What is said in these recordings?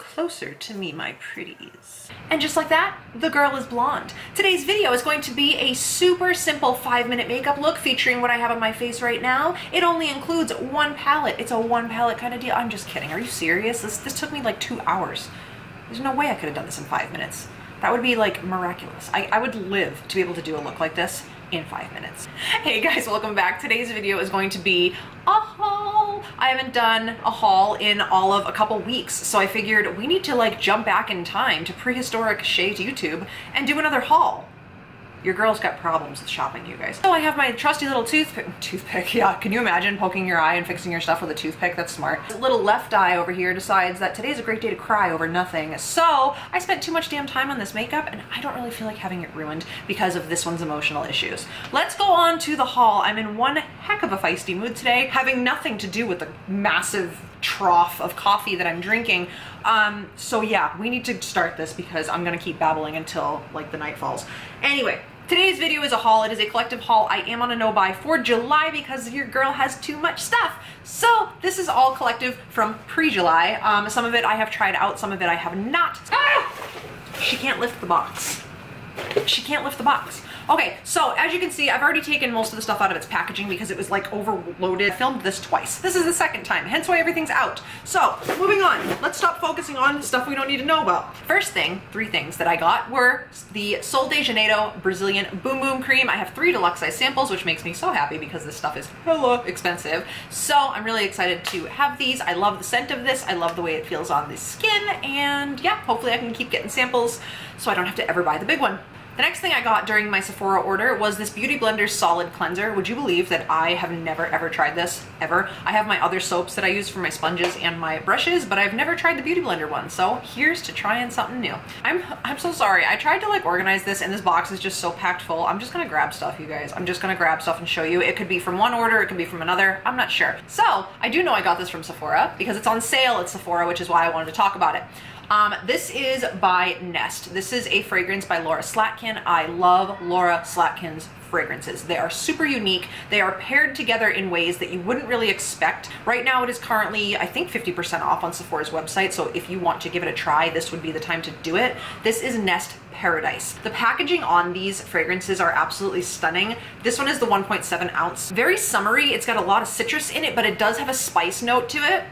closer to me, my pretties. And just like that, the girl is blonde. Today's video is going to be a super simple 5-minute makeup look featuring what I have on my face right now. It only includes one palette. It's a one palette kind of deal. I'm just kidding. Are you serious? This took me like 2 hours. There's no way I could have done this in 5 minutes. That would be like miraculous. I would live to be able to do a look like this in 5 minutes. Hey guys, welcome back. Today's video is going to be a haul. I haven't done a haul in all of a couple weeks, so I figured we need to like jump back in time to prehistoric Shai's YouTube and do another haul. Your girl's got problems with shopping, you guys. So I have my trusty little toothpick, yeah. Can you imagine poking your eye and fixing your stuff with a toothpick? That's smart. The little left eye over here decides that today's a great day to cry over nothing. So I spent too much damn time on this makeup and I don't really feel like having it ruined because of this one's emotional issues. Let's go on to the haul. I'm in one heck of a feisty mood today, having nothing to do with the massive trough of coffee that I'm drinking. So yeah, we need to start this because I'm gonna keep babbling until like the night falls. Anyway, today's video is a haul. It is a collective haul. I am on a no buy for July because your girl has too much stuff. So this is all collective from pre-July. Some of it I have tried out, some of it I have not. Ah! She can't lift the box. She can't lift the box. Okay, so as you can see, I've already taken most of the stuff out of its packaging because it was like overloaded. I filmed this twice. This is the second time, hence why everything's out. So moving on, let's stop focusing on stuff we don't need to know about. First thing, 3 things that I got were the Sol de Janeiro Brazilian Boom Boom Cream. I have 3 deluxe size samples, which makes me so happy because this stuff is hella expensive. So I'm really excited to have these. I love the scent of this. I love the way it feels on the skin. And yeah, hopefully I can keep getting samples so I don't have to ever buy the big one. The next thing I got during my Sephora order was this Beauty Blender Solid Cleanser. Would you believe that I have never ever tried this, ever? I have my other soaps that I use for my sponges and my brushes, but I've never tried the Beauty Blender one, so here's to trying something new. I'm so sorry. I tried to like organize this and this box is just so packed full. I'm just gonna grab stuff, you guys. I'm just gonna grab stuff and show you. It could be from one order, it could be from another, I'm not sure. So, I do know I got this from Sephora because it's on sale at Sephora, which is why I wanted to talk about it. This is by Nest. This is a fragrance by Laura Slatkin. I love Laura Slatkin's fragrances. They are super unique. They are paired together in ways that you wouldn't really expect. Right now it is currently, I think, 50% off on Sephora's website, so if you want to give it a try, this would be the time to do it. This is Nest Paradise. The packaging on these fragrances are absolutely stunning. This one is the 1.7 ounce. Very summery. It's got a lot of citrus in it, but it does have a spice note to it.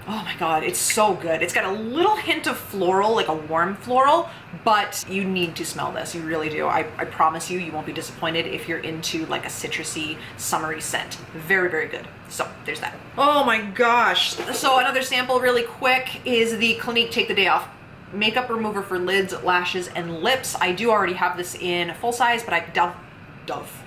Oh my god, it's so good. It's got a little hint of floral, like a warm floral, but you need to smell this. You really do. I promise you, you won't be disappointed if you're into like a citrusy, summery scent. Very, very good. So there's that. Oh my gosh. So another sample really quick is the Clinique Take the Day Off Makeup Remover for lids, lashes, and lips. I do already have this in full size, but I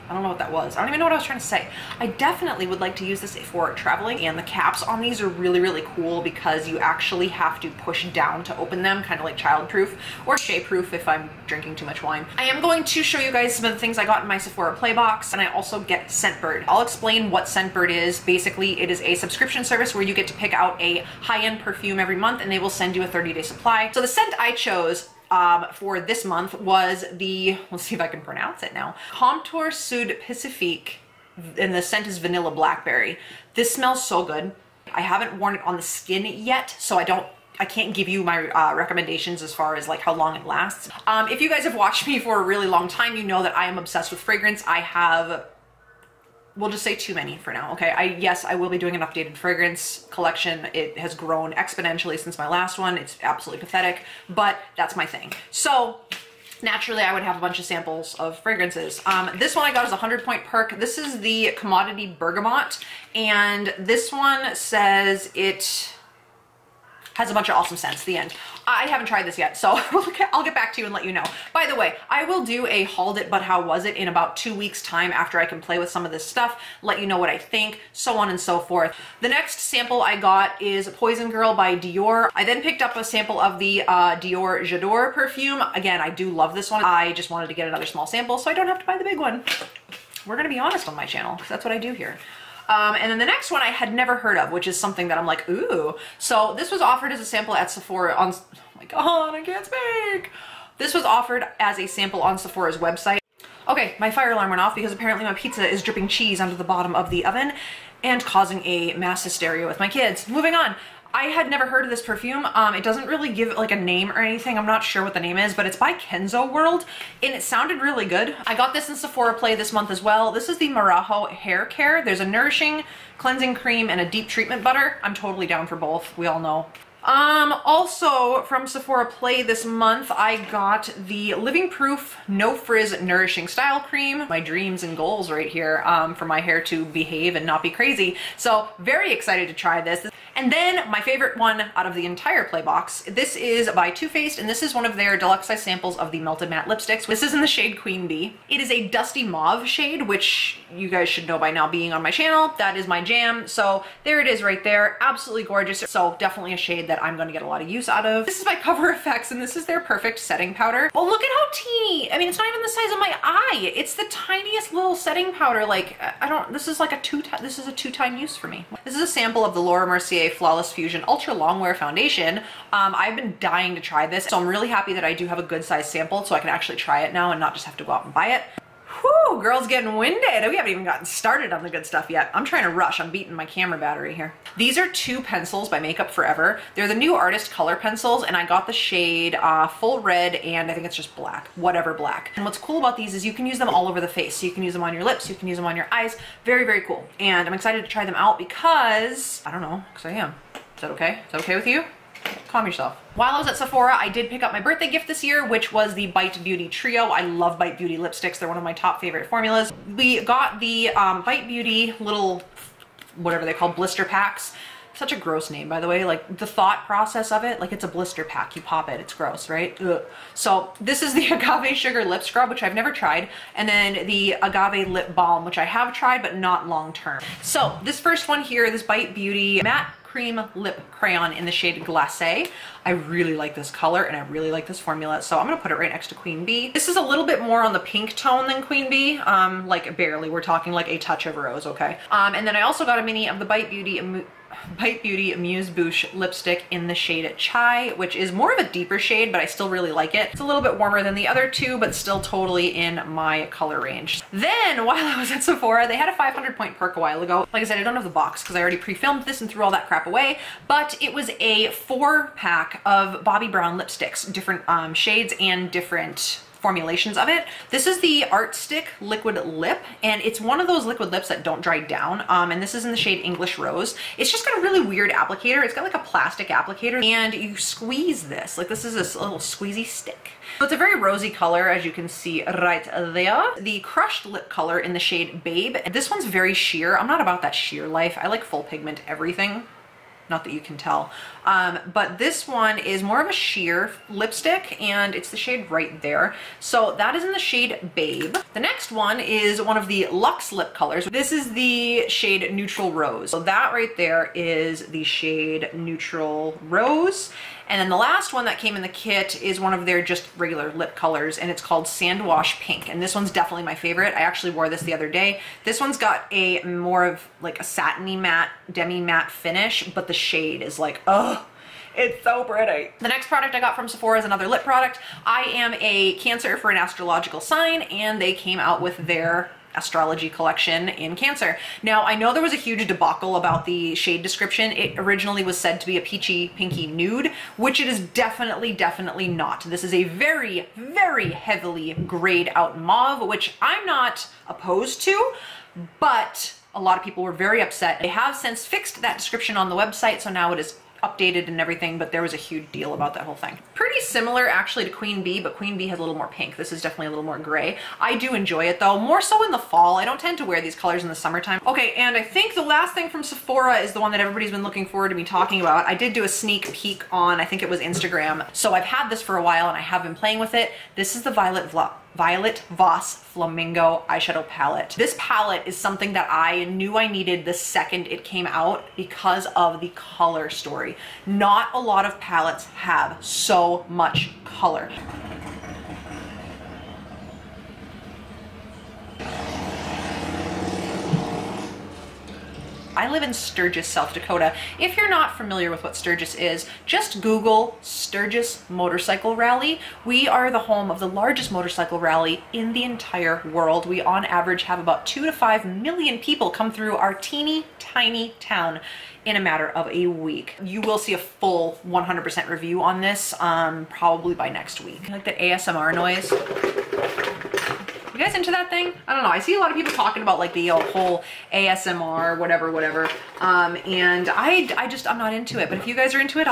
I don't know what that was. I don't even know what I was trying to say. I definitely would like to use this for traveling, and the caps on these are really, really cool because you actually have to push down to open them, kind of like child-proof or Shai-proof if I'm drinking too much wine. I am going to show you guys some of the things I got in my Sephora Play box, and I also get Scentbird. I'll explain what Scentbird is. Basically, it is a subscription service where you get to pick out a high-end perfume every month, and they will send you a 30-day supply. So the scent I chose for this month was the, let's see if I can pronounce it now, Contour Sud Pacifique, and the scent is Vanilla Blackberry. This smells so good. I haven't worn it on the skin yet, so I can't give you my recommendations as far as like how long it lasts. If you guys have watched me for a really long time, you know that I am obsessed with fragrance. I have, we'll just say too many for now, okay? Yes, I will be doing an updated fragrance collection. It has grown exponentially since my last one. It's absolutely pathetic, but that's my thing. So naturally I would have a bunch of samples of fragrances. This one I got is a 100-point perk. This is the Commodity Bergamot, and this one says it has a bunch of awesome scents. The end. I haven't tried this yet, so I'll get back to you and let you know. By the way, I will do a hauled it but how was it in about 2 weeks time after I can play with some of this stuff, let you know what I think, so on and so forth. The next sample I got is Poison Girl by Dior. I then picked up a sample of the Dior J'adore perfume. Again, I do love this one. I just wanted to get another small sample so I don't have to buy the big one. We're gonna be honest on my channel, because that's what I do here. And then the next one I had never heard of, which is something that I'm like, ooh. So this was offered as a sample at Sephora on, oh my god, I can't speak. This was offered as a sample on Sephora's website. Okay, my fire alarm went off because apparently my pizza is dripping cheese onto the bottom of the oven and causing a mass hysteria with my kids. Moving on. I had never heard of this perfume. It doesn't really give like a name or anything. I'm not sure what the name is, but it's by Kenzo World and it sounded really good. I got this in Sephora Play this month as well. This is the Marajo Hair Care. There's a nourishing cleansing cream and a deep treatment butter. I'm totally down for both. We all know. Also from Sephora Play this month, I got the Living Proof No Frizz Nourishing Style Cream. My dreams and goals right here for my hair to behave and not be crazy. So very excited to try this. And then my favorite one out of the entire Play box, this is by Too Faced, and this is one of their deluxe size samples of the Melted Matte Lipsticks. This is in the shade Queen Bee. It is a dusty mauve shade, which you guys should know by now being on my channel. That is my jam. So there it is right there. Absolutely gorgeous. So definitely a shade that I'm going to get a lot of use out of. This is by Cover FX, and this is their perfect setting powder. Oh, look at how teeny. I mean, it's not even the size of my eye. It's the tiniest little setting powder. Like, I don't, this is like a two-time use for me. This is a sample of the Laura Mercier Flawless Fusion Ultra Longwear Foundation. I've been dying to try this, so I'm really happy that I do have a good size sample so I can actually try it now and not just have to go out and buy it. Whew, girl's getting winded. We haven't even gotten started on the good stuff yet. I'm trying to rush. I'm beating my camera battery here. These are two pencils by Makeup Forever. They're the new Artist Color pencils, and I got the shade Full Red, and I think it's just black, whatever black. And what's cool about these is you can use them all over the face. So you can use them on your lips, you can use them on your eyes. Very, very cool. And I'm excited to try them out because, I don't know, because I am. Is that okay? Is that okay with you? Calm yourself. While I was at Sephora, I did pick up my birthday gift this year, which was the Bite Beauty Trio. I love Bite Beauty lipsticks. They're one of my top favorite formulas. We got the Bite Beauty little, whatever they call, blister packs. Such a gross name, by the way. Like, the thought process of it, like it's a blister pack. You pop it, it's gross, right? Ugh. So this is the Agave Sugar Lip Scrub, which I've never tried, and then the Agave Lip Balm, which I have tried, but not long term. So this first one here, this Bite Beauty Matte Cream Lip Crayon in the shade Glacé. I really like this color and I really like this formula, so I'm gonna put it right next to Queen Bee. This is a little bit more on the pink tone than Queen Bee, like barely. We're talking like a touch of rose, okay? And then I also got a mini of the Bite Beauty Amuse Bouche lipstick in the shade Chai, which is more of a deeper shade, but I still really like it. It's a little bit warmer than the other two, but still totally in my color range. Then, while I was at Sephora, they had a 500-point perk a while ago. Like I said, I don't have the box because I already pre-filmed this and threw all that crap away, but it was a 4-pack of Bobbi Brown lipsticks, different shades and different formulations of it. This is the Art Stick Liquid Lip, and it's one of those liquid lips that don't dry down, and this is in the shade English Rose. It's just got a really weird applicator. It's got like a plastic applicator, and you squeeze this. Like, this is this little squeezy stick. So it's a very rosy color, as you can see right there. The crushed lip color in the shade Babe. This one's very sheer. I'm not about that sheer life. I like full pigment everything. Not that you can tell. But this one is more of a sheer lipstick, and it's the shade right there. So that is in the shade Babe. The next one is one of the Luxe lip colors. This is the shade Neutral Rose. So that right there is the shade Neutral Rose. And then the last one that came in the kit is one of their just regular lip colors, and it's called Sandwash Pink. And this one's definitely my favorite. I actually wore this the other day. This one's got a more of like a satiny matte, demi-matte finish, but the shade is like, oh, it's so pretty. The next product I got from Sephora is another lip product. I am a Cancer for an astrological sign, and they came out with their astrology collection in Cancer. Now, I know there was a huge debacle about the shade description. It originally was said to be a peachy pinky nude, which it is definitely not. This is a very, very heavily grayed out mauve, which I'm not opposed to, but a lot of people were very upset. They have since fixed that description on the website, so now it is updated and everything, but there was a huge deal about that whole thing. Pretty similar actually to Queen Bee, but Queen Bee has a little more pink. This is definitely a little more gray. I do enjoy it though, more so in the fall. I don't tend to wear these colors in the summertime. Okay, and I think the last thing from Sephora is the one that everybody's been looking forward to me talking about. I did do a sneak peek on, I think it was Instagram. So I've had this for a while and I have been playing with it. This is the Violet Voss Flamingo eyeshadow palette. This palette is something that I knew I needed the second it came out because of the color story. Not a lot of palettes have so much color. I live in Sturgis, South Dakota. If you're not familiar with what Sturgis is, just Google Sturgis Motorcycle Rally. We are the home of the largest motorcycle rally in the entire world. We on average have about 2 to 5 million people come through our teeny tiny town in a matter of a week. You will see a full 100% review on this probably by next week. Like the ASMR noise. You guys into that thing? I don't know. I see a lot of people talking about like the whole ASMR, whatever. And I'm not into it. But if you guys are into it,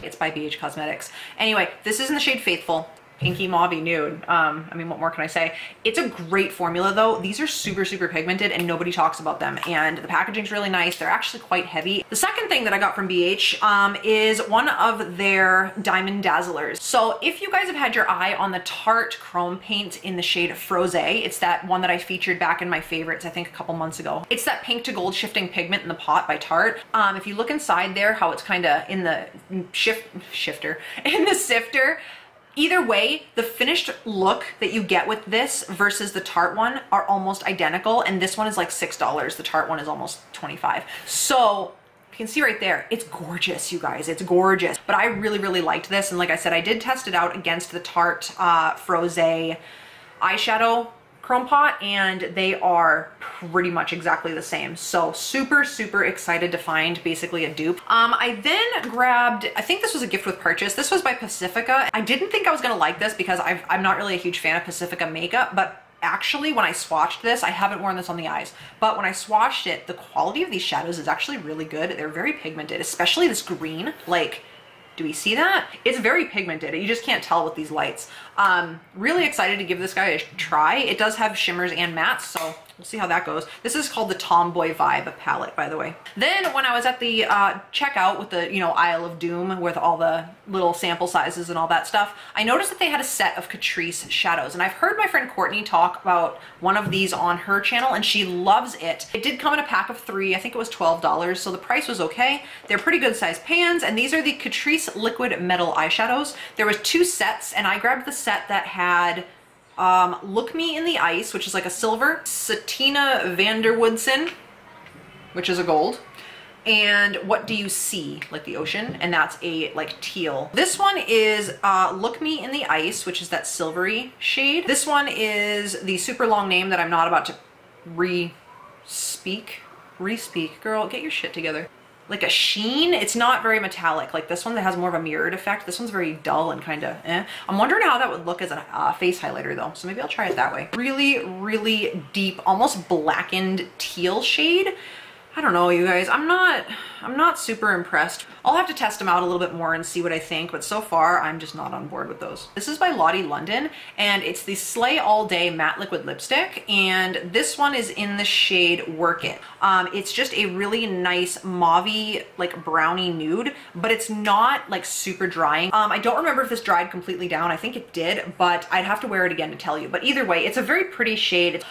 it's by BH Cosmetics. Anyway, this is in the shade Faithful. Pinky Mauve Nude. I mean, what more can I say? It's a great formula though. These are super pigmented and nobody talks about them. And the packaging's really nice. They're actually quite heavy. The second thing that I got from BH is one of their Diamond Dazzlers. So if you guys have had your eye on the Tarte Chrome Paint in the shade Froze, it's that one that I featured back in my favorites, I think a couple months ago. It's that pink to gold shifting pigment in the pot by Tarte. If you look inside there, how it's kind of in the sifter. Either way, the finished look that you get with this versus the Tarte one are almost identical, and this one is like $6. The Tarte one is almost $25. So you can see right there, it's gorgeous, you guys, it's gorgeous. But I really liked this, and like I said, I did test it out against the Tarte Froze eyeshadow chrome pot, and they are pretty much exactly the same. So super excited to find basically a dupe. I then grabbed, I think this was a gift with purchase. This was by Pacifica. I didn't think I was gonna like this because I'm not really a huge fan of Pacifica makeup, but actually when I swatched this, I haven't worn this on the eyes, but when I swatched it, the quality of these shadows is actually really good. They're very pigmented, especially this green. Like, do we see that? It's very pigmented. You just can't tell with these lights. Really excited to give this guy a try. It does have shimmers and mattes, so we'll see how that goes. This is called the Tomboy Vibe palette, by the way. Then when I was at the checkout with the, Isle of Doom with all the little sample sizes and all that stuff, I noticed that they had a set of Catrice shadows, and I've heard my friend Courtney talk about one of these on her channel, and she loves it. It did come in a pack of 3. I think it was $12, so the price was okay. They're pretty good sized pans, and these are the Catrice Liquid Metal eyeshadows. There was 2 sets, and I grabbed the set that had Look Me in the Ice, which is like a silver, Satina Vanderwoodson, which is a gold, and What Do You See, like the ocean, and that's a like teal. This one is Look Me in the Ice, which is that silvery shade. This one is the super long name that I'm not about to re-speak. Girl, get your shit together. Like a sheen. It's not very metallic like this one that has more of a mirrored effect. This one's very dull and kind of I'm wondering how that would look as a face highlighter though, so maybe I'll try it that way. Really deep, almost blackened teal shade. I don't know, you guys. I'm not super impressed. I'll have to test them out a little bit more and see what I think, but so far I'm just not on board with those. This is by Lottie London, and it's the Slay All Day Matte Liquid Lipstick, and this one is in the shade Work It. It's just a really nice mauve-y, like brownie nude, but it's not like super drying. I don't remember if this dried completely down. I think it did, but I'd have to wear it again to tell you. But either way, it's a very pretty shade.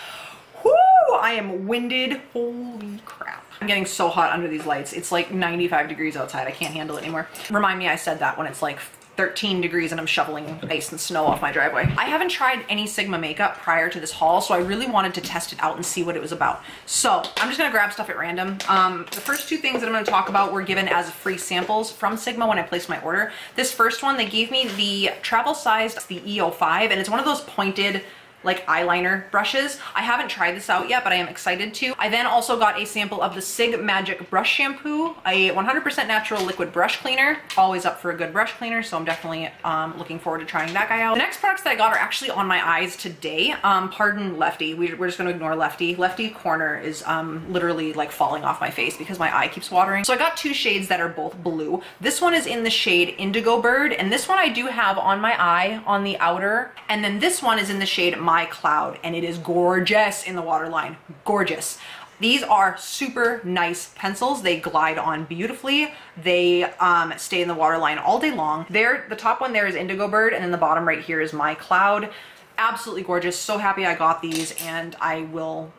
Whoo! I am winded. Holy crap. I'm getting so hot under these lights. It's like 95 degrees outside. I can't handle it anymore. Remind me I said that when it's like 13 degrees and I'm shoveling ice and snow off my driveway. I haven't tried any Sigma makeup prior to this haul, so I really wanted to test it out and see what it was about. So I'm just gonna grab stuff at random. The first 2 things that I'm gonna talk about were given as free samples from Sigma when I placed my order. This first one, they gave me the travel sized, the EO5, and it's one of those pointed like eyeliner brushes. I haven't tried this out yet, but I am excited to. I then also got a sample of the Sig Magic Brush Shampoo, a 100% natural liquid brush cleaner. Always up for a good brush cleaner, so I'm definitely looking forward to trying that guy out. The next products that I got are actually on my eyes today. Pardon Lefty, we're just gonna ignore Lefty. Lefty corner is literally like falling off my face because my eye keeps watering. So I got 2 shades that are both blue. This one is in the shade Indigo Bird, and this one I do have on my eye on the outer, and then this one is in the shade My Cloud, and it is gorgeous in the waterline. Gorgeous. These are super nice pencils. They glide on beautifully. They stay in the waterline all day long. The top one there is Indigo Bird, and then the bottom right here is My Cloud. Absolutely gorgeous. So happy I got these, and I will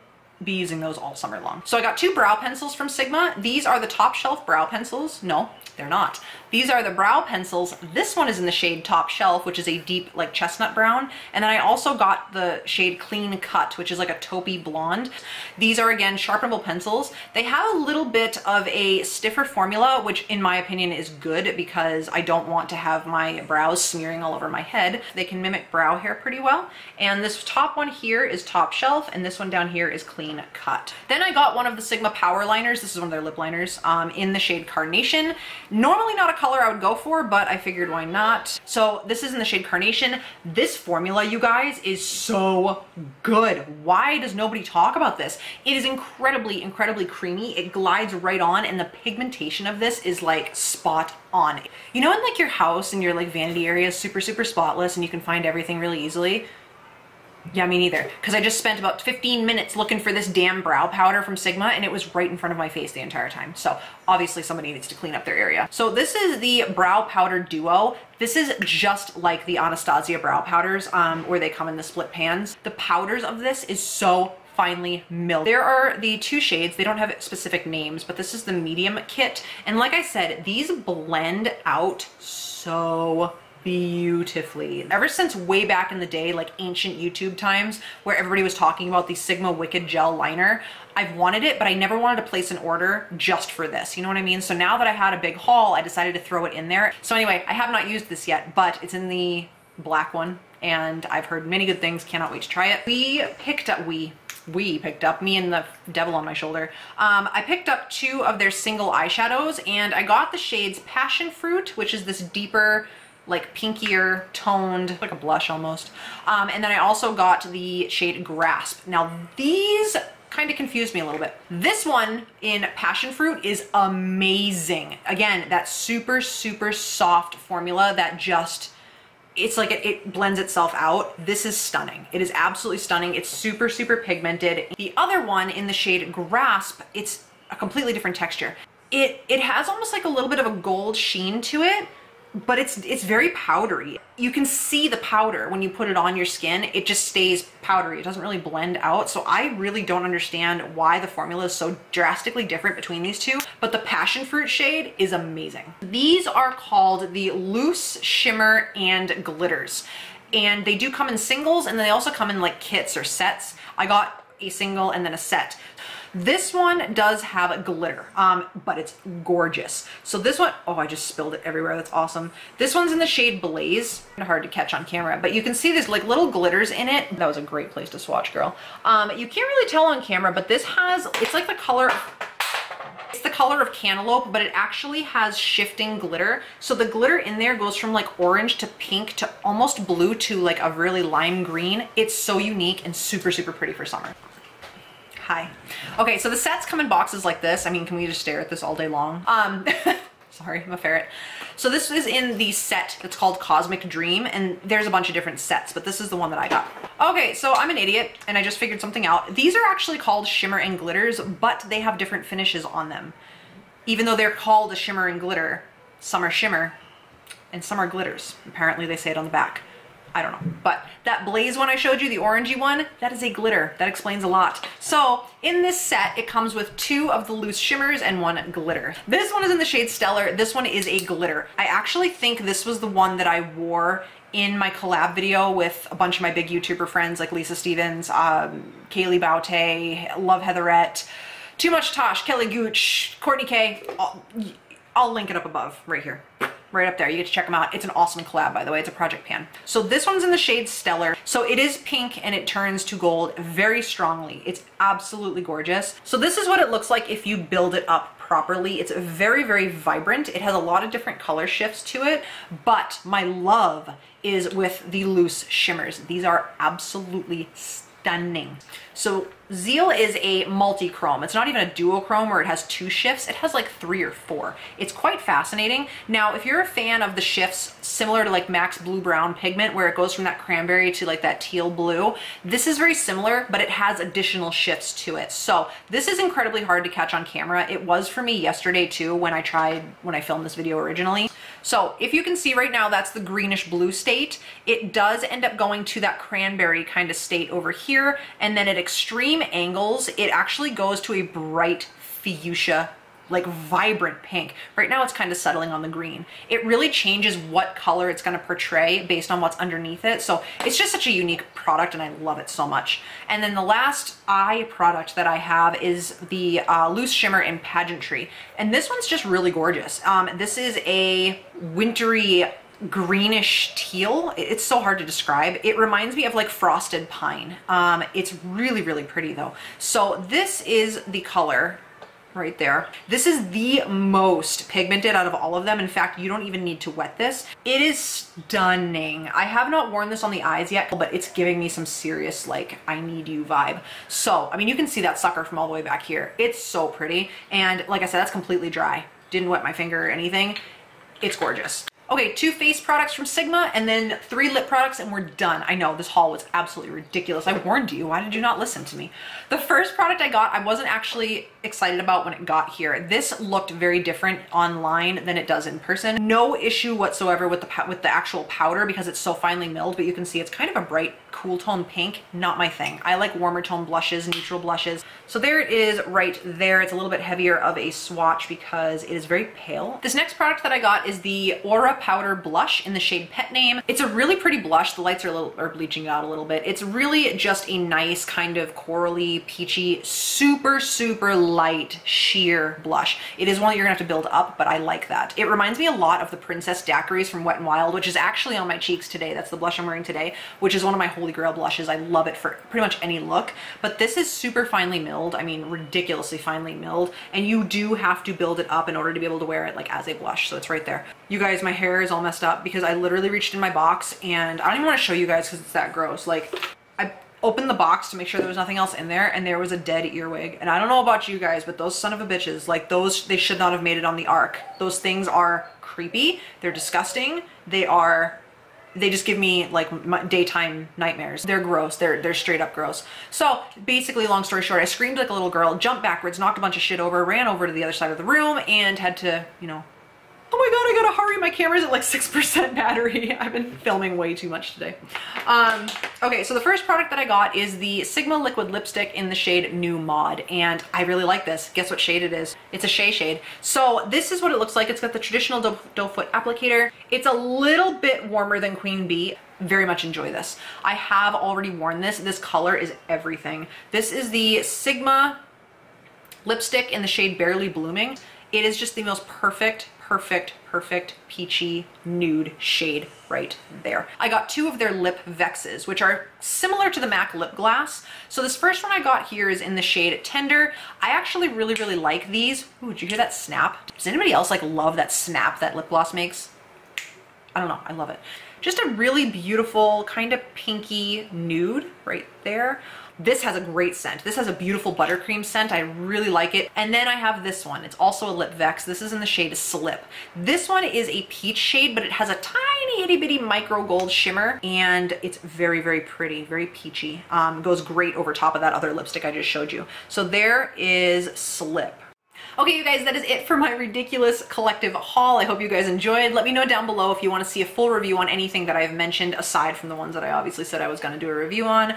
be using those all summer long. So I got 2 brow pencils from Sigma. These are the top shelf brow pencils. No, they're not. These are the brow pencils. This one is in the shade Top Shelf, which is a deep like chestnut brown. And then I also got the shade Clean Cut, which is like a taupey blonde. These are again sharpenable pencils. They have a little bit of a stiffer formula, which in my opinion is good because I don't want to have my brows smearing all over my head. They can mimic brow hair pretty well. And this top one here is Top Shelf, and this one down here is Clean Cut. Then I got one of the Sigma Power Liners. This is one of their lip liners in the shade Carnation. Normally not a color I would go for, but I figured why not. So this is in the shade Carnation. This formula, you guys, is so good. Why does nobody talk about this? It is incredibly, incredibly creamy. It glides right on, and the pigmentation of this is like spot on. You know, in like your house and your like vanity area is super, super spotless and you can find everything really easily? Yeah, me neither. Because I just spent about 15 minutes looking for this damn brow powder from Sigma and it was right in front of my face the entire time. So obviously somebody needs to clean up their area. So this is the Brow Powder Duo. This is just like the Anastasia brow powders where they come in the split pans. The powders of this is so finely milled. There are the 2 shades. They don't have specific names, but this is the medium kit. And like I said, these blend out so beautifully. Ever since way back in the day, like ancient YouTube times where everybody was talking about the Sigma Wicked Gel Liner, I've wanted it, but I never wanted to place an order just for this. You know what I mean? So now that I had a big haul, I decided to throw it in there. So anyway, I have not used this yet, but it's in the black one and I've heard many good things. Cannot wait to try it. We picked up, me and the devil on my shoulder. I picked up 2 of their single eyeshadows and I got the shades Passion Fruit, which is this deeper, like pinkier toned, like a blush almost. And then I also got the shade Grasp. Now these kind of confused me a little bit. This one in Passion Fruit is amazing. Again, that super, super soft formula that just, it's like it blends itself out. This is stunning. It is absolutely stunning. It's super, super pigmented. The other one in the shade Grasp, it's a completely different texture. It has almost like a little bit of a gold sheen to it, but it's very powdery. You can see the powder when you put it on your skin. It just stays powdery. It doesn't really blend out. So I really don't understand why the formula is so drastically different between these 2, but the Passion Fruit shade is amazing. These are called the Loose Shimmer and Glitters. And they do come in singles and then they also come in like kits or sets. I got a single and then a set. This one does have a glitter, but it's gorgeous. So this one, oh, I just spilled it everywhere. That's awesome. This one's in the shade Blaze. Hard to catch on camera, but you can see there's like little glitters in it. That was a great place to swatch, girl. You can't really tell on camera, but this has, it's like the color, it's the color of cantaloupe, but it actually has shifting glitter. So the glitter in there goes from like orange to pink to almost blue to like a really lime green. It's so unique and super, super pretty for summer. Hi. Okay, so the sets come in boxes like this. I mean, can we just stare at this all day long? Sorry, I'm a ferret. So this is in the set that's called Cosmic Dream, and there's a bunch of different sets, but this is the one that I got. Okay, so I'm an idiot, and I just figured something out. These are actually called Shimmer and Glitters, but they have different finishes on them. Even though they're called a Shimmer and Glitter, some are shimmer, and some are glitters. Apparently they say it on the back. I don't know, but that Blaze one I showed you, the orangey one, that is a glitter. That explains a lot. So in this set, it comes with 2 of the loose shimmers and 1 glitter. This one is in the shade Stellar. This one is a glitter. I actually think this was the one that I wore in my collab video with a bunch of my big YouTuber friends like Lisa Stevens, Kaylee Baute, Love Heatherette, Too Much Tosh, Kelly Gooch, Courtney K. I'll link it up above right here. Right up there, you get to check them out. It's an awesome collab, by the way. It's a project pan. So this one's in the shade Stellar. So it is pink and it turns to gold very strongly. It's absolutely gorgeous. So this is what it looks like if you build it up properly. It's very, very vibrant. It has a lot of different color shifts to it, but my love is with the loose shimmers. These are absolutely stunning. So Zeal is a multi-chrome. It's not even a duochrome where it has 2 shifts. It has like 3 or 4. It's quite fascinating. Now, if you're a fan of the shifts similar to like MAC's Blue Brown pigment where it goes from that cranberry to like that teal blue, this is very similar, but it has additional shifts to it. So this is incredibly hard to catch on camera. It was for me yesterday too when I filmed this video originally. So if you can see right now, that's the greenish blue state. It does end up going to that cranberry kind of state over here, and then at extreme extreme angles, it actually goes to a bright fuchsia, like vibrant pink. Right now it's kind of settling on the green. It really changes what color it's going to portray based on what's underneath it. So it's just such a unique product and I love it so much. And then the last eye product that I have is the Loose Shimmer in Pageantry. And this one's just really gorgeous. This is a wintry greenish teal. It's so hard to describe. It reminds me of like frosted pine. It's really, really pretty though. So this is the color right there. This is the most pigmented out of all of them. In fact, you don't even need to wet this. It is stunning. I have not worn this on the eyes yet, but it's giving me some serious like I need you vibe. So, I mean, you can see that sucker from all the way back here. It's so pretty. And like I said, that's completely dry. Didn't wet my finger or anything. It's gorgeous. Okay, 2 face products from Sigma and then 3 lip products and we're done. I know this haul was absolutely ridiculous. I warned you. Why did you not listen to me? The first product I got, I wasn't actually excited about when it got here. This looked very different online than it does in person. No issue whatsoever with the actual powder because it's so finely milled, but you can see it's kind of a bright, cool tone pink. Not my thing. I like warmer tone blushes, neutral blushes. So there it is right there. It's a little bit heavier of a swatch because it is very pale. This next product that I got is the Aura Powder Blush in the shade Pet Name. It's a really pretty blush. The lights are bleaching out a little bit. It's really just a nice kind of corally, peachy, super, super light sheer blush. It is one that you're gonna have to build up, but I like that. It reminds me a lot of the Princess Daiquiris from Wet n Wild, which is actually on my cheeks today. That's the blush I'm wearing today, which is one of my holy grail blushes. I love it for pretty much any look, but this is super finely milled. I mean, ridiculously finely milled, and you do have to build it up in order to be able to wear it like as a blush. So it's right there. You guys, my hair is all messed up because I literally reached in my box and I don't even want to show you guys because it's that gross. Like, I opened the box to make sure there was nothing else in there and there was a dead earwig. And I don't know about you guys, but those son of a bitches, like those, they should not have made it on the ark. Those things are creepy. They're disgusting. They just give me like daytime nightmares. They're gross. They're straight up gross. So basically, long story short, I screamed like a little girl, jumped backwards, knocked a bunch of shit over, ran over to the other side of the room and had to, you know, oh my God, I gotta hurry. My camera's at like 6% battery. I've been filming way too much today. Okay, so the first product that I got is the Sigma Liquid Lipstick in the shade New Mod. And I really like this. Guess what shade it is? It's a Shea shade. So this is what it looks like. It's got the traditional doe foot applicator. It's a little bit warmer than Queen Bee. Very much enjoy this. I have already worn this. This color is everything. This is the Sigma lipstick in the shade Barely Blooming. It is just the most perfect peachy nude shade right there. I got 2 of their lip vexes, which are similar to the MAC lip gloss. So this first one I got here is in the shade Tender. I actually really, really like these. Ooh, did you hear that snap? Does anybody else like love that snap that lip gloss makes? I don't know, I love it. Just a really beautiful kind of pinky nude right there. This has a great scent. This has a beautiful buttercream scent. I really like it. And then I have this one. It's also a lip vex. This is in the shade Slip. This one is a peach shade, but it has a tiny itty bitty micro gold shimmer and it's very, very pretty, very peachy. Goes great over top of that other lipstick I just showed you. So there is Slip. Okay, you guys, that is it for my ridiculous collective haul. I hope you guys enjoyed. Let me know down below if you want to see a full review on anything that I've mentioned aside from the ones that I obviously said I was going to do a review on.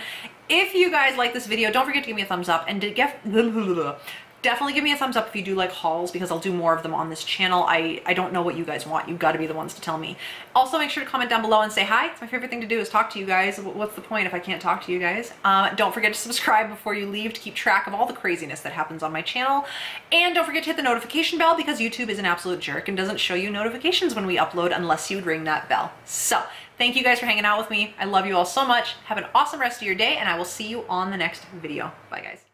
If you guys like this video, don't forget to give me a thumbs up and definitely give me a thumbs up if you do like hauls because I'll do more of them on this channel. I don't know what you guys want. You've got to be the ones to tell me. Also, make sure to comment down below and say hi. It's my favorite thing to do is talk to you guys. What's the point if I can't talk to you guys? Don't forget to subscribe before you leave to keep track of all the craziness that happens on my channel. And don't forget to hit the notification bell because YouTube is an absolute jerk and doesn't show you notifications when we upload unless you ring that bell. So, thank you guys for hanging out with me. I love you all so much. Have an awesome rest of your day and I will see you on the next video. Bye guys.